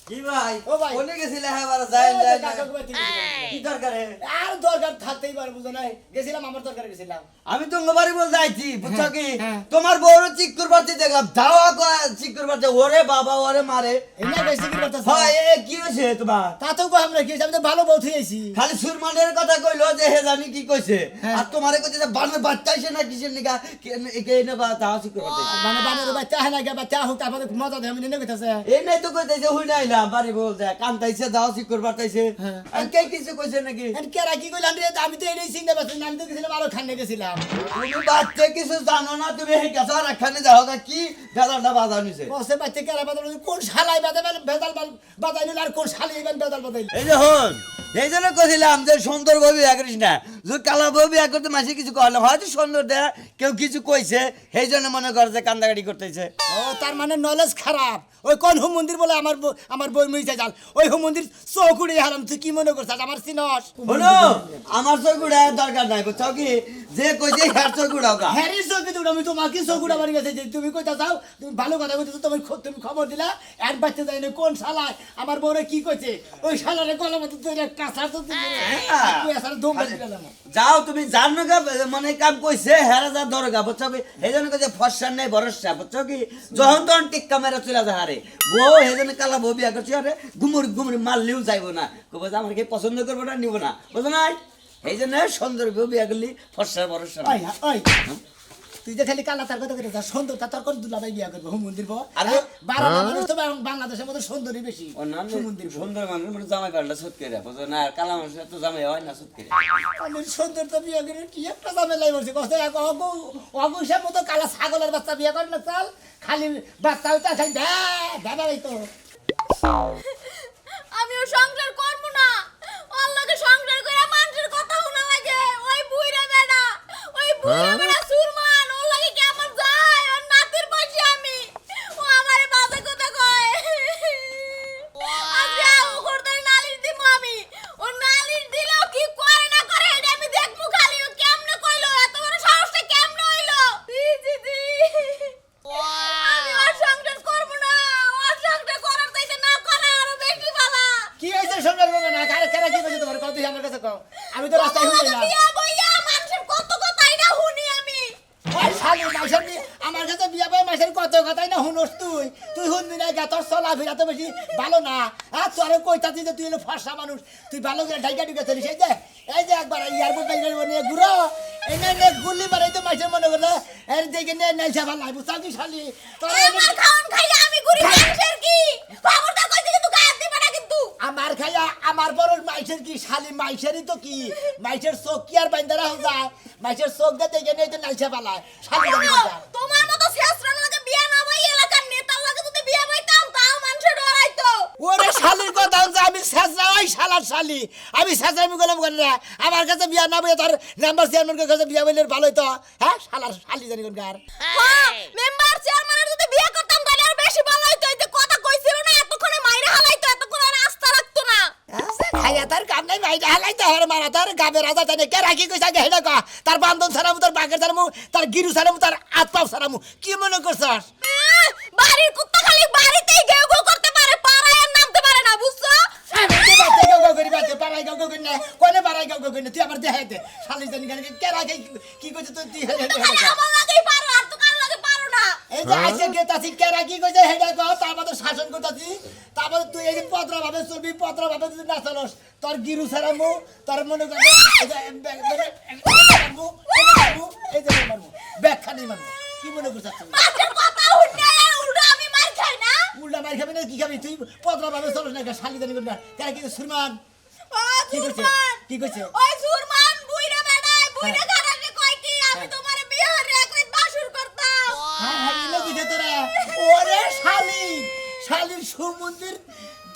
কি ভাই ও ভাই। কোনে গেছিলে এবার যাই এই যে যাই কাকা কইতে গেছিলাম। কি দরকারে আর দরকার থাকতেই পারে বুঝো নাই গেছিলাম আমার দরকার গেছিলাম আমি তো বাড়ি বল যাইছি বুঝছো কি হ্যাঁ। তোমার বউর চিকুর বাড়তে দেখলাম ধাওয়া করে চিকুর বাড়তে ওরে বাবা ওরে মারে এনে বেশি কি করতেছ হয় এ কি হইছে তোমার তা তো কো আমরা কি আমি তো ভালো বউ থইছি খালি সুরমানের কথা কইলো যে হে জানি কি কইছে হ্যাঁ। আর তোমারে কইছে যে বানের বাচ্চা আইছে না কিসের নিগা কে না বা ধাওয়া চিকুর বাড়তে মানে বানের বাচ্চা হয় না গে বাচ্চা হোক তারপরে মজা দেয় আমি নিনে কইতাছে এই নাই তো কইতেছে হুই নাইলাম বাড়ি বল যে কান্তাইছে ধাওয়া চিকুর বাড়তাইছে হ্যাঁ। আর কে কিছু কইছে নাকি আর কেরা কি কইলাম রে আমি তো এই চিন্তা করছি আমি তো গেছিলাম আরো খান্নে গেছিলাম তুমি বাচ্চা কিছু জানো না তুমি হে গেছো আর এখানে যাও না কি বেদালটা বাধা নিছে বসে বাচ্চা কেরা বাদাল কোন শালাই বাদাল বেদাল বাদাইল আর কোন শালাই ইবেন বেদাল বাদাইল এই যে হন এই জন্য কইছিলাম যে সুন্দর বউ বিয়া করিস না যে কালা বউ বিয়া করতে মাসে কিছু কয় হয়তো সুন্দর দেয়া কেউ কিছু কইছে সেই জন্য মনে করে যে কান্দাকাটি করতেছে ও তার মানে নলেজ খারাপ ওই কোন হোম মন্দির বলে আমার বই মিছে যাল ওই হোম মন্দির চৌকুড়ি হারাম তুই কি মনে করছিস আমার সিনস হলো আমার চৌকুড়া দরকার নাই বুঝছো কি যে কইছে হ্যার চৌকুড়াও কা হ্যারি চৌকি দুটো আমি তোমাকে চৌকুড়া বাড়ি গেছে যে তুমি কইতা যাও তুমি ভালো কথা কইতেছো তুমি খবর দিলা এক বাচ্চা যাই না কোন শালায় আমার বউরে কি কইছে ওই শালারে গলা মতো তুই কাঁচা তো তুই আসার দম বেঁধে গেলাম যাও তুমি জানো গা মানে কাম কইছে হেরা যা দরগা বুঝছো কি এই জন্য কইছে ফর্সা নাই ভরসা বুঝছো কি যখন তখন টিক্কা মেরা চলে যা হারে বউ এই জন্য কালা বউ বিয়া করছে আরে গুমুর গুমুর মারলেও যাইবো না কবে যে আমার কি পছন্দ করবো না নিব না বুঝো নাই এই জন্য সুন্দর বউ বিয়া করলি ফর্সা ভরসা নাই। ওই তুই যে খালি কালা তার কথা কইতে সুন্দর তা তোর কোন দুলাভাই বিয়া করবে হোম মন্দির বউ আরে, বারো মানুষ তো বাংলাদেশের মধ্যে সুন্দরই বেশি অন্যান্য হোম মন্দির বউ সুন্দর মানুষ মানে জামাই পাল্টা সুত করে বুঝো না আর কালা মানুষের তো জামাই হয় না সুত করে আমি সুন্দর তো বিয়ে করে কি একটা ঝামেলাই বলছে কষ্ট এক অগুসের মতো কালা ছাগলের বাচ্চা বিয়ে করে না চাল খালি বাচ্চা হইতে খালি ভেবাই তো আমিও সংসার করবো না ওর লগে সংসার করে মানুষের কথা শোনা লাগে ওই বুইরা বেড়া সুরমান ওর লাগে কেমন যায় ওর নাতির বসে আমি ও আমারে বাজে কথা কয় আজকে ও করতে নালিশ দিব আমি ও নালিশ দিলেও কি করে না করে এটা আমি দেখবো খালি ও কেমনে কইলো এত বড় সাহসটা কেমনে হইলো জি আমি আর সংসার করবো না ওর সংসার করার চাইতে না করা আরো বেশি ভালো কি হয়েছে সুন্দর বাবা না কারে কারে কি কইছে তোমার কত আমার কাছে কও আমি তো রাস্তায় শুনি না বিয়া বইয়া মানুষের কত কথাই না শুনি আমি ওই শালি মাইশার আমার কাছে বিয়া বই মাইশার কত কথাই না শুনস তুই শুনবি না গা তোর চলা ফিরা তো বেশি ভালো না আর তোর কইতাছি যে তুই হলো ফর্সা মানুষ তুই ভালো করে ঢাইকা ঢুকে চলিস এই যে একবার এয়ারপোর্ট বাইরে নিয়ে ঘুরো এই নে গুলি মারাই তো মাইশার মনে করলে এর দেখে নে নাইসা ভালো লাগবে চাকি শালি তোর আমার খাওন খাইয়া আমি ঘুরি মানুষের কি খবরদার কইতে কিন্তু গায়ে দিবা না কিন্তু আমার খাইয়া আমার বড় মাইসের কি শালি মাইসেরই তো কি মাইসের চোখ কি আর বাইন্দারা হয়ে যায় মাইসের চোখ দেখে গেলে তো নাইসা পালায় শালি জানি কোনটা। তোমার মতো শেষরার লাগে বিয়া না ভাই এলাকার নেতার লাগে যদি বিয়া হইতাম তাও মানুষের ডরাইতো ওরে শালির কথা হচ্ছে আমি শেষরা ওই শালার শালি আমি শেষরামি গেলাম করে না আমার কাছে বিয়া না বইয়ে তোর নাম্বার চেয়ারম্যানের কাছে বিয়া বইলে ভালো হইতো হ্যাঁ শালার শালি জানি কোনকার হ্যাঁ মেম্বার চেয়ারম্যানের যদি বিয়া করতাম তাহলে আর বেশি ভালো হইতো এই যে কথা কইছিল না এতক্ষণে মাইরা হালাইতো এতক্ষণ আর আস্থা রাখতো না খাইয়া তার কাম নাই ভাই হালাইতে হরে মারা তার গাবে রাজা জানে কে রাখি কইছা গে হেডা কা তার বান্ধন ছাড়ামু তার বাগের ছাড়ামু তার গিরু ছাড়ামু তার আত্মাও ছাড়ামু কি মনে করছস বাড়ির কুত্তা খালি বাড়িতেই গেউ গেউ করতে পারে পাড়ায় আর নামতে পারে না বুঝছো আমি তো বাতে গাও গাও করি বাতে পাড়াই গাও গাও করি না কোনে পাড়াই গাও গাও করি না তুই আমার দেখাই দে শালি জানি কে রাখি কি কইছ তুই খালি আমার লাগেই পারো আর তো কার লাগে পারো না এই যে আইছে গেতাছি কেরা কি কইছে হেডা কও তারপর শাসন করতাছি তারপর তুই এই যে পত্রা ভাবে চলবি পত্রা ভাবে যদি না চলস তোর গিরু ছাড়ামু তোর মনে করে এই যে মারমু এই যে মারমু ব্যাখ্যা নেই মারমু কি মনে করছিস তুই মাছের কথা উঠে আর উল্টো আমি মার খাই না উল্টা মার খাবি না কি খাবি তুই পত্রা ভাবে চলস না শালি জানি না কেরা কি সুরমান ও কি কইছে সুরমান কি কইছে ওই সুরমান বুইরা বেড়ায় বুইরা গারানে কয় কি আমি তোমারে বিয়ার রাখলে বাসুর করতাম হ্যাঁ হ্যাঁ ইলো কইছে তোরা ওরে শালি শালির সুমন্দির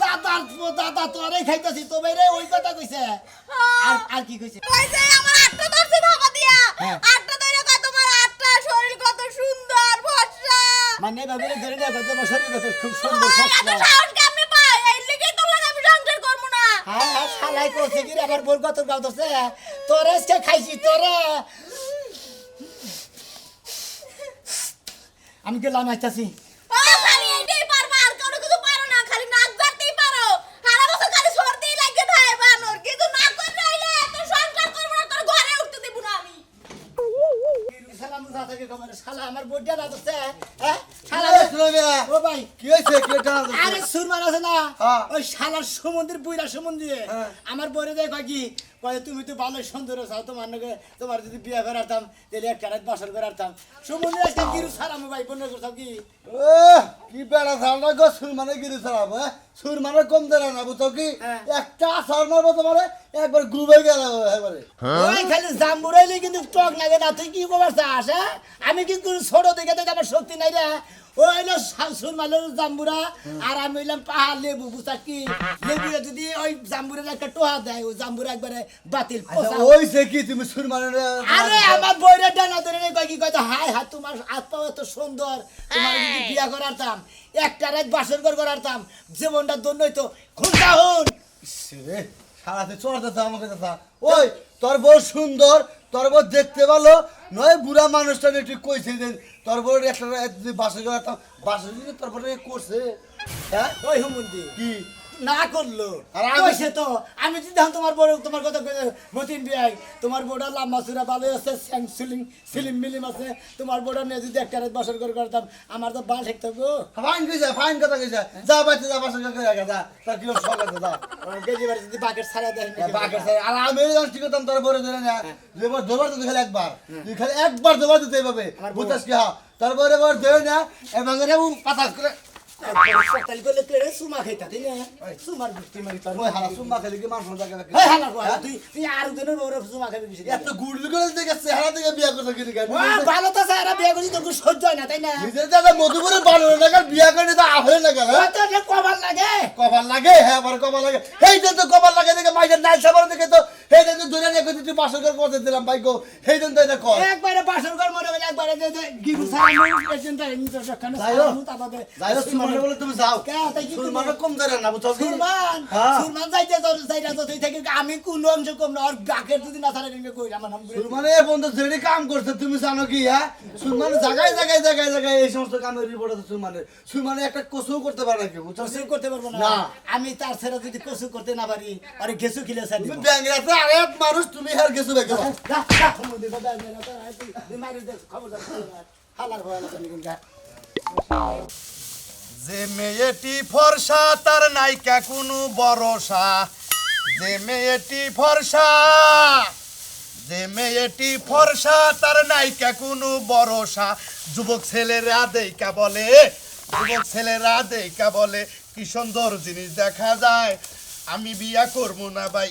দাদা তোরে খাইতাছি তো বাইরে ওই কথা কইছে আর কি কইছে কইছে আমার আটটা ধরছে ধাবা দিয়া হ্যাঁ। আটটা ধরে কয় তোমার আটটা শরীর কত সুন্দর ফর্সা মানে ভাবে ধরে না কত বছর কত খুব সুন্দর এত ফসলা সাহস কেমনে পায় এই লিগেই তো লাগে আমি সংসার করব না হ্যাঁ হ্যাঁ শালাই করছে কি রে, আবার বল কত গাও দছে তোরে আজকে খাইছি তোরে আমি গেলাম আইতাছি ও খালি এইটাই পারবা আর কোনো কিছু পারো না খালি নাক জারতেই পারো আমার বইটা না তো হ্যাঁ শালা এই শুনো মিয়া, ও ভাই কি হয়েছে কি টানা যাচ্ছে? আরে সুরমান আছে না হ্যাঁ। ওই শালার সমুদ্রের বুইরা সমুদ্রে হ্যাঁ। আমার বইরে দেখ কি কয় তুমি তো ভালো সুন্দর আছো তোমার নাকি তোমার যদি বিয়ে করাতাম তাহলে একটা রাত বাসর করাতাম সমুদ্রে আজকে গিরু সারাম ভাই বন্য করতাম কি কি বেড়া ধারণা গো সুরমানে গিরি চালাবো সুরমানে কম দেয় না বুঝছো কি হ্যাঁ। একটা আসার মারবো তোমার একবার ডুবে গেল একবারে ওই খালি জাম্বুরাইলে কিন্তু টক লাগে না তুই কি কবার চাস হ্যাঁ? আমি কিন্তু ছোট দেখে দেখে আমার শক্তি নাই রে ও হইলো সুরমালের জাম্বুরা আর আমি হইলাম পাহাড় লেবু বুঝা কি লেবু যদি ওই জাম্বুরের একটা টোহা দেয় ওই জাম্বুরা একবারে বাতিল আচ্ছা পচা। ওইছে কি তুমি সুরমানে আরে আমার বইরে ডানা ধরে নেই কি কয় হাই হাই তোমার আত্মা এত সুন্দর তোমার যদি বিয়া করাতাম একটা রাত বাসর ঘর করাতাম জীবনটা দন্য হইতো খুঁজা হন রে সারাতে চড়তে আমাকে কথা ওই তোর বউ সুন্দর তোর বউ দেখতে ভালো নয় বুড়া মানুষটা একটু কইছে যে তোর বউ একটা যদি বাসে গেলাম বাসে যদি তোর বউ করছে হ্যাঁ ওই হুমুন্দি কি না করলো আর আমি- কইছে তো আমি যদি দেখুন তোমার বড় তোমার কথা কই মতিন বিয়াই তোমার বড় লাম্বা সুরা ভালো আছে স্যাং সিলিং সিলিম মিলিম আছে তোমার বড় নিয়ে যদি একটা রাত বছর করে করতাম আমার তো বাল ঠেকতো গো ফাইন কইছে ফাইন কথা কইছে যা বাইতে যা বাসে গেলে যা তোর কি শখ আছে যা কেজি বাড়ি যদি বাকেট ছাড়া দেয় বাকের সাথে আর আমি ঠিক করতাম তোর বড় ধরে না যেবার দুবার তো খালি একবার তুই খালি একবার দুবার দিতে পাবে বুঝছিস কি হ্যাঁ তোর বড় বড় ধরে না এবং রে পাতা করে তাহলে করলে তুই সুমা খাইতা তাই না সুমার বুঝতে মারি তোর ওই হালা সুম্মা খেলে কি মানুষ জায়গা এই হালা কো তুই তুই আর দিনের বড় সুমা খাবি বেশি এত গুড় করে দেখে চেহারা থেকে বিয়া করতে কিনে গেল ভালো তো স্যার বিয়ে করি তোর সহ্য হয় না তাই না নিজের জায়গা মধুপুরের বানানো না কারণ বিয়া করে তো আহলে না গেল ওই তো যে কবার লাগে কপাল লাগে হ্যাঁ আবার কপাল লাগে এই যে তো কপাল লাগে দেখে মাইকের নাই সাবার দেখে তো এই যে দূরে নিয়ে তুই পাঁচশো করে করতে দিলাম ভাইগো এই জন্য তো এটা কর একবারে বাসর ঘর মনে হয় একবারে যে গিরু সারানো এজেন্ট এমনি সবখানে যাই হোক। সারানো তারপরে যাই হোক সুরমানে বলে তুমি যাও কে তাই কি সুরমানে কম ধরে না বুঝছো কি? সুরমান হ্যাঁ। সুরমান যাইতে যাইরা তো তুই থেকে আমি কোন অংশ কম না আর বাকের যদি না থাকে রিঙ্গে কই আমার নাম করে সুরমানে এ বন্ধু যেটি কাম করছে তুমি জানো কি হ্যাঁ সুরমানে জায়গায় জায়গায় জায়গায় জায়গায় এই সমস্ত কামের রিপোর্ট আছে সুরমানে সুরমানে একটা কসু করতে পারে না কি বুঝছো কসু করতে পারবো না না। আমি তার ছেড়ে যদি কসু করতে না পারি আরে ঘেসু খিলে স্যার তুমি ব্যাংরাতে আরেক মানুষ তুমি আর কিছু বেগে যে মেয়েটি ফর্সা তার নাইকা কোনো ভরসা যে মেয়েটি ফর্সা যে মেয়েটি ফর্সা তার নাইকা কোনো ভরসা যুবক ছেলেরা দেইকা বলে যুবক ছেলেরা দেইকা বলে কি সুন্দর জিনিস দেখা যায় আমি বিয়া করবো না ভাই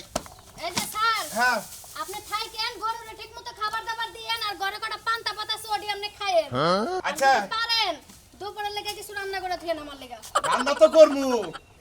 এই যে স্যার হ্যাঁ আপনি থাকেন গরুরে ঠিকমতো খাবার দাবার দিয়েন আর ঘরে কটা পান্তা পাতা সোডি আপনি খায়েন আচ্ছা আপনি পারেন দুপুরের লেগে কিছু রান্না করে থিয়েন আমার লেগে রান্না তো করবো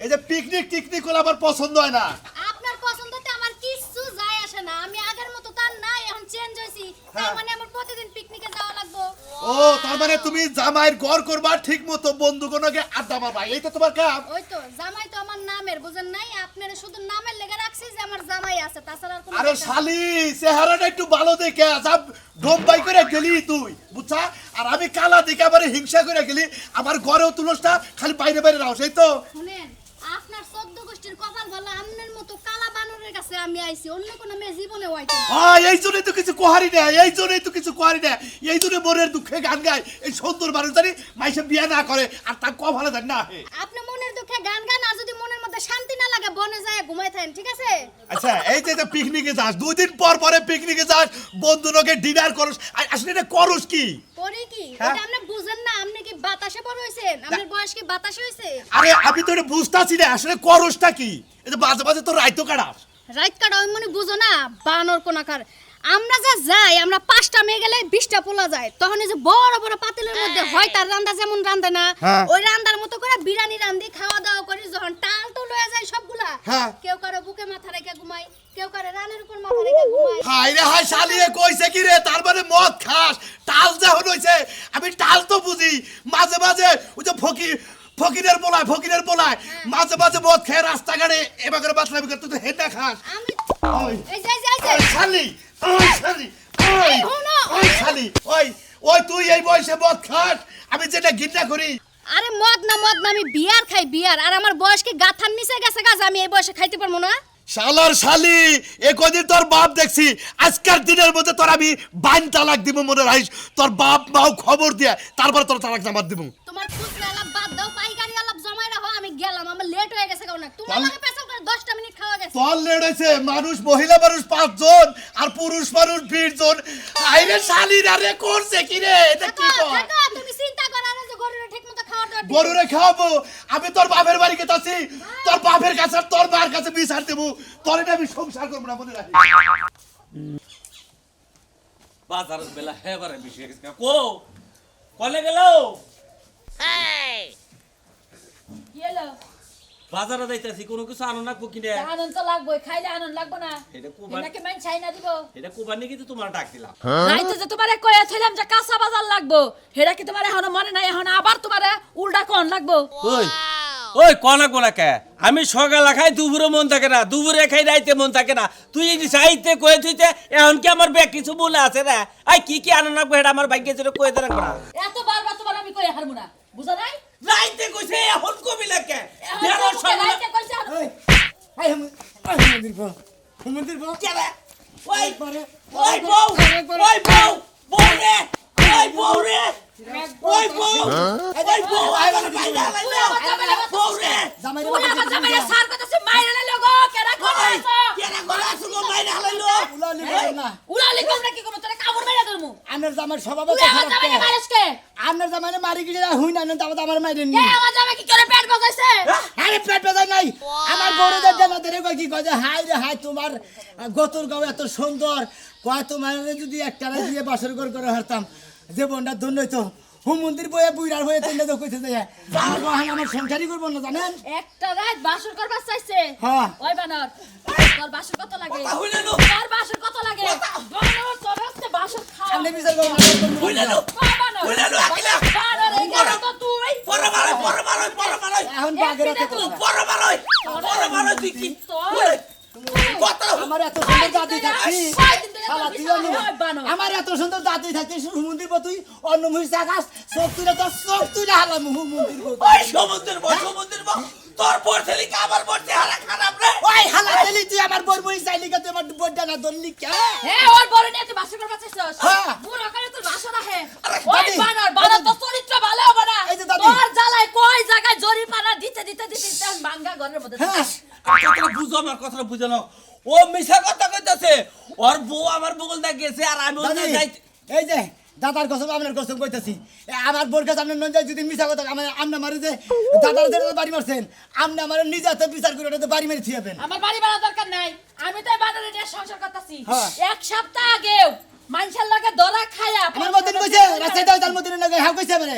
এই যে পিকনিক টিকনিক করলে আমার পছন্দ হয় না আপনার পছন্দতে আমার কিছু যায় আসে না আমি আগের মতো তার নাই এখন চেঞ্জ হইছি তার মানে আমার প্রতিদিন পিকনিকে যাওয়া লাগবে ও তার মানে তুমি জামাইয়ের ঘর করবা ঠিক মতো বন্ধুগণকে আড্ডা মারবা এই তো তোমার কাম ওই তো জামাই তো আমার নামের বুঝেন নাই আপনারা শুধু নামের লেগে রাখছি যে আমার জামাই আছে তাছাড়া আর কোনো আরে কথা না। শালি চেহারাটা একটু ভালো দেখে সব ডোম্বাই করে গেলি তুই বুঝছা আর আমি কালা দেখে আবার হিংসা করে গেলি আমার ঘরেও তুলসটা খালি বাইরে বাইরে রাও সেই তো শুনেন আপনার 14 গোষ্ঠীর কপাল ভালো আমনের মতো কালা বানরের কাছে আমি আইছি অন্য কোন মেয়ে জীবনে হইতো না হ্যাঁ এই জন্যই তো কিছু কোহারি না এই জন্যই তো কিছু কোহারি না এই জন্য মনের দুঃখে গান গায় এই সুন্দর মানুষ জানি মাইসে বিয়ে না করে আর তার ক ভালো জানি না হে আপনি মনের দুঃখে গান গান আর যদি মনের মধ্যে শান্তি না লাগে বনে যায় ঘুমাই থাকেন ঠিক আছে আচ্ছা এই যে পিকনিকে যাস 2 দিন পর পরে পিকনিকে যাস বন্ধুরকে ডিনার করস আর আসলে এটা করস কি পরে কি হ্যাঁ? এটা আপনি বুঝেন না আপনি কি বাতাসে বড় হইছেন আপনার বয়স কি বাতাসে হইছে আরে আমি তো এটা বুঝতাছি না আসলে করসটা কি এটা বাজে বাজে তো রাইতো কাটাস রাইত কাটা ওই মনে বুঝো না বানর কোনাকার আমরা যা যাই আমরা 5টা মেয়ে গেলে 20টা পোলা যায় তখন এই যে বড় বড় পাতিলের মধ্যে হয় তার রান্দা যেমন রান্দে না হ্যাঁ। ওই রান্দার মতো করে বিরানি রান্দি খাওয়া দাওয়া করি যখন টাল তো লয়ে যায় সবগুলা হ্যাঁ। কেউ কারো বুকে মাথা রেখে ঘুমায় কেউ কারো রানের উপর মাথা রেখে ঘুমায় হাই রে হাই শালিয়ে কইছে কি রে তার মানে মদ খাস টাল যখন হইছে আমি টাল তো বুঝি মাঝে মাঝে ওই যে ফকিরের পোলায় মাঝে মাঝে মদ খেয়ে রাস্তাঘাটে এবার করে বাতলামি করতে তো হেডা খাস আমি ওই এই যে ওই শালি ওই শালি ওই এই হুনো। ওই শালি ওই তুই এই বয়সে মদ খাস আমি যেটা ঘৃণা করি আরে মদ না আমি বিয়ার খাই বিয়ার আর আমার বয়স কি গাথার নিচে গেছে গাছ আমি এই বয়সে খাইতে পারবো না শালার শালি এ কদিন তোর বাপ দেখছি আজকের দিনের মধ্যে তোর আমি বাইন তালাক দিব মনে রাখিস তোর বাপ মাও খবর দিয়ে তারপর তোর তালাক জামাত দিব তোমার খুচরা আলাপ বাদ দাও, পাইকারি আলাপ জমাই রাখো, আমি গেলাম, আমার লেট হয়ে গেছে কারণ তোমার লগে পেছাল করে 10টা মিনিট খাওয়া গেছে। তোর লেট হয়েছে মানুষ মহিলা মানুষ 5 জন আর পুরুষ মানুষ 20 জন আইরে শালিরা রে করছে কি রে এটা কি থাকো, কর থাকো, তুমি চিন্তা করো না যে গরুরে ঠিকমতো খাওয়া দাওয়া দিবে। গরুরে খাওয়াবো আমি তোর বাপের বাড়ি গেছি তোর বাপের কাছে আর তোর মার কাছে বিচার দেবো তোর এটা আমি সংসার করবো না মনে রাখিস বাজার বেলা হেবারে বেশি হয়ে গেছে কো কলে গেল কি হলো? বাজারে যাইতাছি কোনো কিছু আনো না কিনে আনন্দ তো লাগবে, খাইলে আনন্দ লাগবে না? এটা কুরবানি এটাকে মান চাই না দিব? এটা কুরবানি কিন্তু তোমার ডাক দিলাম রাইতে যে তোমারে কইয়াছিলাম যে কাঁচা বাজার লাগবো, হেডা কি তোমার এখনো মনে নাই? এখন আবার তোমারে উল্টা কোন লাগবো? ওই ওই কনা কোনা কে আমি সকালে খাই দুপুরে মন থাকে না দুপুরে খাই রাইতে মন থাকে না তুই যদি চাইতে কয়ে তুইতে এখন কি আমার ব্যাগ কিছু বলে আছে না আই কি কি আনো না এটা আমার ভাগ্যে যেটা কয়ে দেন না এত বারবার তোমার আমি কই হারমু না, বুঝা নাই? রাইতে কইছে এখন কবি লাগে এখন তো মুখে রাইতে কইছে আর- এই হুমন্দির বউ হুমন্দির বউ ওই ওই বউ ওই বউ বউ রে ওই বউ রে ওই বউ ওই বউ আইবা বাইরে আইলা বউ রে জামাইরে তুই আমার জামাইরে সার করতেছিস, মাইরা লাইলো গো, কেডা কইছো? কেনা গলা সুগো মাইরা হলাইলো উলালি বল না উড়ালি তোমরা কি করব? তোরে কামড় মাইরা ধরমু। আনের জামাই স্বভাব তুই আমার জামাইরে মারিস কে? আনের জামাইরে মারি গিয়ে হুই না তারপর আমার মাইরে নি কে আমার জামাই কি করে পেট বাজাইছে? আরে পেট বাজাই নাই আমার গরুদের জানা ধরে কই কি কয় যে হাই রে হাই তোমার গতর গাও এত সুন্দর কয় তোমার যদি একটা রাত দিয়ে বাসর ঘর করে হারতাম যে বন্ডা ধন্য হইতো হুমন্দির বয়ে বুইরার হয়ে তেলে তো কইতে যায় আমার বহান আমার সংসারই করব না জানেন একটা রাত বাসর করবার চাইছে। হ্যাঁ। ওই বানর, তোর বাসর কত লাগে? হইলালো তোর বাসর কত লাগে? বানর, তোর হচ্ছে বাসর খাওয়া। আপনি বিচার করুন হইলালো ও বানর, হইলালো আকিলা বানর, এই গেলো তো তুই। পরমালয় এখন বাগের হাতে কথা। পরমালয় তুই কি তোর- কত আমার এত সুন্দর দাদি থাকছি কয়দিন ধরে শালা তোর তুই বিছানায় অন্য- হয় বানর। আমার এত সুন্দর দাদি থাকছি হুমন্দির বউ তুই অন্য মহিষ চাকাস চোখ তুলে তোর চোখ তুলে হালাম হুমন্দির বউ ওই সমুদ্রের তোর পর থেকে আবার পড়তে হারা খারাপ রে ওই হালা তেলি তুই আমার বই বই চাইলি কে তুই আমার বইটা না ধরলি কে হ্যাঁ, ওর বড় নিয়ে তুই বাসর করবার চাইছিস? হ্যাঁ। বুড়ো করে তোর বাসর আহে। আরে ওই দাদি, বানর, বানর তোর চরিত্র ভালো হবে না। এই যে দাদি। তোর জ্বালায় কই জায়গায় জরিমানা দিতে এখন ভাঙ্গা ঘরের মধ্যে হ্যাঁ কথাটা বুঝো আমার কথাটা বুঝো না ও মিছা কথা কইতাছে ওর বউ আমার বগল দা গেছে আর আমি ওই দাদি, যাই এই যে দাদার কসম আপনার কসম কইতাছি আমার বোর কাছে আপনার নন যাই যদি মিছা কথা আমার আমনা মারি যে দাদার যে বাড়ি মারছেন আমনা আমার নিজে হাতে বিচার করে ওটা তো বাড়ি মেরে থিয়াবেন আমার বাড়ি ভাড়া দরকার নাই, আমি তো এই বানরের নিয়ে সংসার করতেছি। হ্যাঁ। এক সপ্তাহ আগেও মানুষের লগে দরা খায়া আমার মতন কইছে রাস্তায় দাও তার মতন লাগে হ্যাঁ কইছে মানে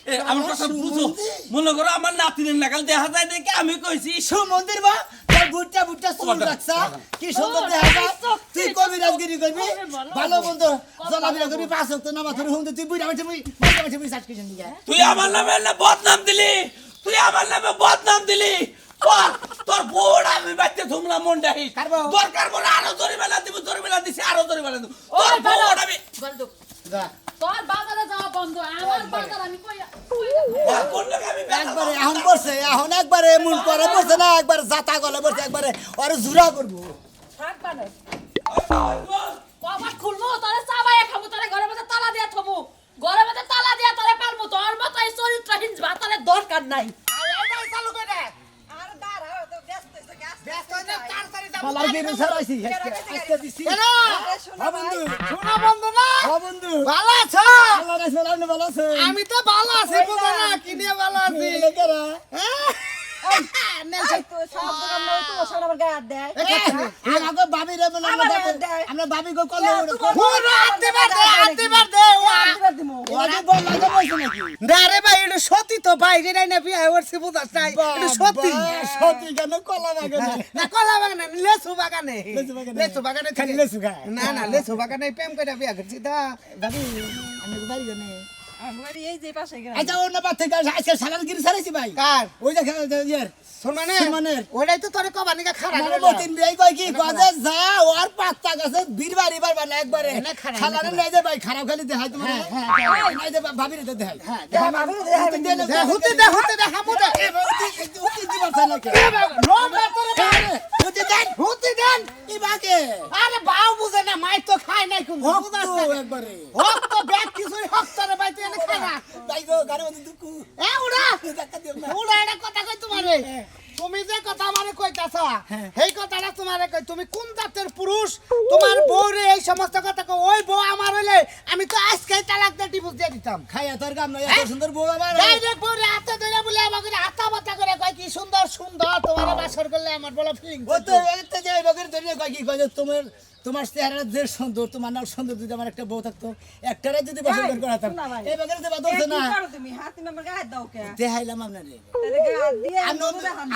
এ, আমার কথা বুঝো মনে করো আমার নাতিনের নাকাল দেখা যায় দেখে আমি কইছি সুমন্দির বা তোর বুটটা বুটটা চুল রাখছা কি সুন্দর দেখা যায় তুই কবি রাজগিরি করবি ভালো বন্ধু জলাবিরা করবি পাঁচ ওয়াক্ত নামাজ পড়ি হুম তুই বুইরা মাঠে বুই সার্চ কিছেন দিগা তুই আমার নামে না বদনাম দিলি তুই আমার নামে বদনাম দিলি তোর বোর্ড আমি বাইতে ধুমলা মন ডাহি কার বউ? দরকার বলে আরো জরিমানা দিব জরিমানা দিছি আরো জরিমানা দিব ওই তোর ভালো। বোর্ড আমি বলদু, যা তোর বাজারে যাওয়া বন্ধ, আমার বাজার আমি কইয়া করলে আমি একবারে এখন পড়ছে এখন একবারে মন করে পড়ছে না একবার জাতা গলে পড়ছে একবারে আর জুরা করবো থাক বানর। কবার খুলবো তোরে চাবাইয়া খাবো, তোরে ঘরের মধ্যে তালা দিয়া থবো, ঘরের মধ্যে তালা দিয়া তোরে পালবো। তোর মতো এই চরিত্রহীন ভাতারের দরকার নাই। পালার গিয়ে সারাইছি আজকে দিছি হ্যাঁ বন্ধু শোনা বন্ধু না হ্যাঁ বন্ধু ভালো আছো ভালো আছিস আপনি ভালো আছেন আমি তো ভালো আছি বুঝো না কি নিয়ে ভালো আছি লেকেরা আমাকে ভাবি রে বলে আমরা ভাবি গো কলে ওরা বল লাগে বলছে নাকি আরে ভাই এটা সত্যি তো ভাই যেটাই না বিয়ে হচ্ছে বুঝাস নাই এটা সত্যি সত্যি কেন কলা বাগানে না কলা বাগানে লেসু বাগানে লেচু বাগানে। লেসু বাগানে খালি লেচু খায়। না না লেসু বাগানে প্রেম করে বিয়ে করছি তা ভাবি আমি বাড়ি জানি আচ্ছা ওর না বাদ থেকে আজকে সালান গিরি সারাইছি ভাই কার ওই যে ইয়ার শোনে সুমনের। ওটাই তো তোরে কবানিকা খারাপ মানে মতিন বিয়াই কয় কি গজে যা ওর পাত্তা গেছে বীরবাড়ি বারবার না একবারে এনে খারাপ, সালানে নাই যে ভাই খারাপ খালি দেখাই তোমার নাই যে ভাবি রে দেখাই হ্যাঁ হতে দে হামু দে উতি দিবার চাই না কে নো তোরে লাগে আরে বাউ বুঝে না মাই তো খায় নাই কোন হক বুঝাস তো না একবারে হক তো ব্যাগ কিছুই হক তোরে বাইতে এনে খায় না তাই গো গাড়ি মধ্যে দুকু এ উড়া দেখা দিও না উড়া এটা কথা কই তোমারে তুমি যে কথা আমারে কইতাছ সেই কথাটা তোমারে কই তুমি কোন জাতের পুরুষ তোমার বউরে এই সমস্ত কথা কই ওই বউ আমার হইলে আমি তো আজকেই তালাক দিয়ে ডিভোর্স দিয়ে দিতাম খাইয়া তোর কাম নাই এত সুন্দর বউ আমার ডাইরেক্ট বউরে হাতে ধরে বলে আমাকে হাতা বাতা করে কয় কি সুন্দর সুন্দর তোমারে বাসর করলে আমার বড় ফিলিং ও তো এতে যে বগের ধরে কয় কি কয় যে তোমার চেহারা যে সুন্দর তোমার নাম সুন্দর যদি আমার একটা বউ থাকতো একটারে যদি বসে বের করাতাম এই বগের দেবা দোষ না দেখাইলাম আপনারে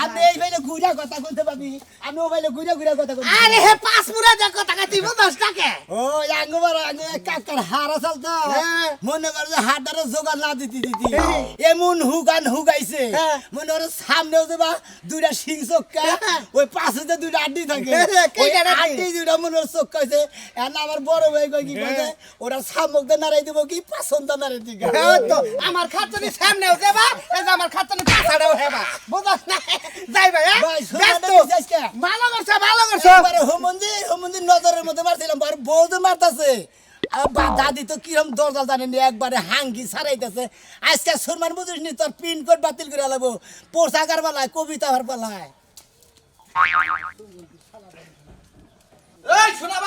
আমি এই ভাইলে ঘুরা কথা কইতে পাবি আমি ও ভাইলে ঘুরা কথা কইতে আরে হে পাঁচ মুরা যে কথা দিব 10 টাকা ও আঙ্গবার আঙ্গ কাকার হারা চাল তো মনে কর যে হাড়দারে জোগাড় না দিতি এমন হুগাইছে মনে কর সামনেও দেবা দুইটা সিং চক্কা ওই পাশে যে দুইটা আড্ডি থাকে ওই আড্ডি দুইটা মনে কর চক্কা হইছে আর আমার বড় ভাই কই কি কইছে ওরা সামক দে নারাই দেব কি পাছন্দ নারাই দিগা তো আমার খাতনি সামনেও যাবা এই যে আমার খাতনি পাছাড়াও হেবা বুঝছ না যাই ভাই ভাই ব্যস্ত যাইছে ভালো করছ একবারে হোমন্দির নজরের মধ্যে মারছিলাম আর বউ তো মারতাছে দাদি তো কিরম দরজাল জানেনি একবারে হাঙ্গি ছাড়াইতেছে আজকে সুরমান বুঝিস নি তোর পিনকোড বাতিল করে লাগবো পোশাকার বেলায় কবিতা হওয়ার বেলায় এই শোনা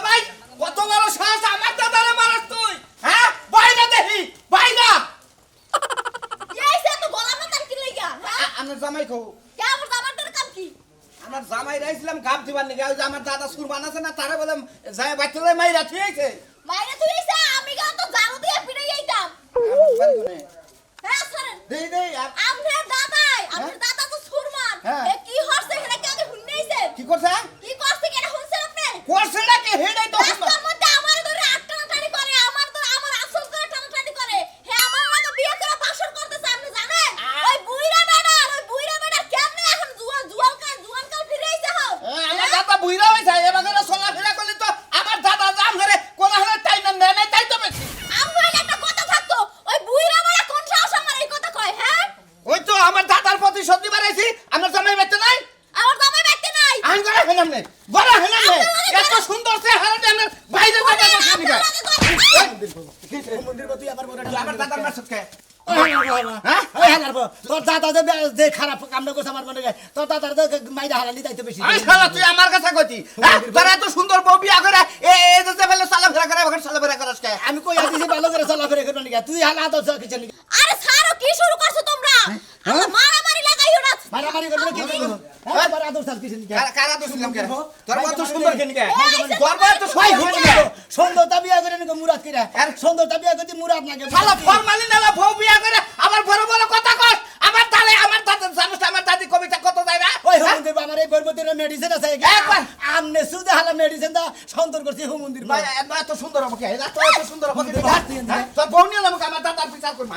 ভাই কত বড় সাহস আমার দাদারে মারাস তুই হ্যাঁ বাইরে দেখি বাইরে এইসে তো গলা মাতার কি লাগা হ্যাঁ আমার জামাই খাও কে আমার জামাটার কাম কি আমার জামাই রাইছিলাম গাব দিবার নাকি ওই যে আমার দাদা সুরবান আছে না তারা বলে যায় বাইতুলে মাইরা থিয়েছে মাইরে তুই এসে আমি গাও তো জারু দিয়ে পিড়ে যাইতাম হ্যাঁ সরেন দেই আমার দাদা তো সুরমান হ্যাঁ। এ কি হচ্ছে এখানে কে আগে শুননেইছেন কি করছে কি করছে কেন শুনছেন আপনি করছে নাকি হেডাই তো রাস্তার মধ্যে আমার ধরে টানাটানি করে আমার আসল করে টানাটানি করে হে আমার আগে বিয়ে করে বাসর করতেছে আপনি জানেন ওই বুইরা বেটা কেমনে এখন জুয়ান কাল ফিরে আইছে হও আমার দাদা বুইরা হইছে এবারে চলাফেরা করলে তো আমার দাদা জাম ধরে কোলা হলে তাই না নেই তাই তো বেশি আমার একটা কথা থাকতো ওই বুইরা বেটা কোন সাহস আমার এই কথা কয় হ্যাঁ ওই তো আমার দাদার প্রতি সত্যি বাড়াইছি আমার জামাই বেঁচে নাই আমার জামাই ব্যক্তি নাই আমি গড়া হেলাম নে গড়া হেলাম নে এত সুন্দর সে হারাতে আমার বাইরে কথা বলছি নি মন্দির তুই আবার বড় আমার দাদার মাছ কে তোর দাদা যে খারাপ কাম না করছে আমার মনে হয় তোর দাদার মাইরা হারালি তাইতে বেশি আই শালা তুই আমার কাছে কইতি তোরা এত সুন্দর বউ বিয়া করে এই যে ফেলে চলাফেরা করে এখন চলাফেরা করস কে আমি কই আছি ভালো করে চলাফেরা করবো নাকি তুই হালা তো কিছু নাকি আরে ছাড়ো কি শুরু করছো তোমরা আমরা মারামারি লাগাইও না মারামারি করবো কি করবো আবার আদর সাল কিছু নাকি কারা তো শুনলাম কে তোর কত সুন্দর কেন কে গর্ব তো সই হই কে সুন্দরতা বিয়া করে নাকি মুরাদ কিরা সুন্দরতা বিয়া করতে মুরাদ নাকি শালা ফরমালি না বউ বিয়া করে আবার বড় বড় কথা কস আমার দাদা জানিস আমার দাদি কবিতা কত যায় না ওই হোমন্দির আমার এই গর্ভবতীর মেডিসিন আছে একবার। আমনে সুদে হালা মেডিসিন দা সন্তর করছি হোমন্দির ভাই এত সুন্দর হবে কে এত সুন্দর হবে তোর বউ নিয়ে আমাকে আমার দাদার বিচার করব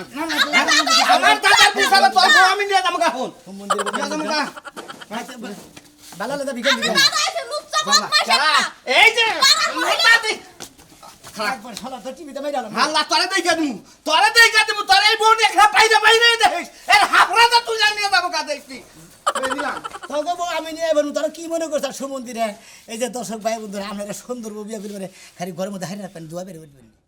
আমার দাদার বিচার তোর বউ আমি নিয়ে আমাকে এখন হোমন্দির নিয়ে আমাকে ভালো লাগে বিকেল দিকে দাদা এসে লুচ্চা বদমাশ একটা এই যে আমার দাদি একবার শালা তো টিভিতে মাইরালাম আল্লাহ তোরে দেখা দিমু তোরে এই বউ নিয়ে বাইরে দেখিস এর হাফরাটা তুই নিয়ে যাবো কা দেখছি নিলাম তোকে বউ আমি নিয়ে এবার তারা কি মনে করছে সমন্দিরে এই যে দর্শক ভাই বন্ধুরা আমরা সুন্দর বউ বিয়া করে খালি ঘরের মধ্যে হারিয়ে রাখবেন দোয়া বের করবেন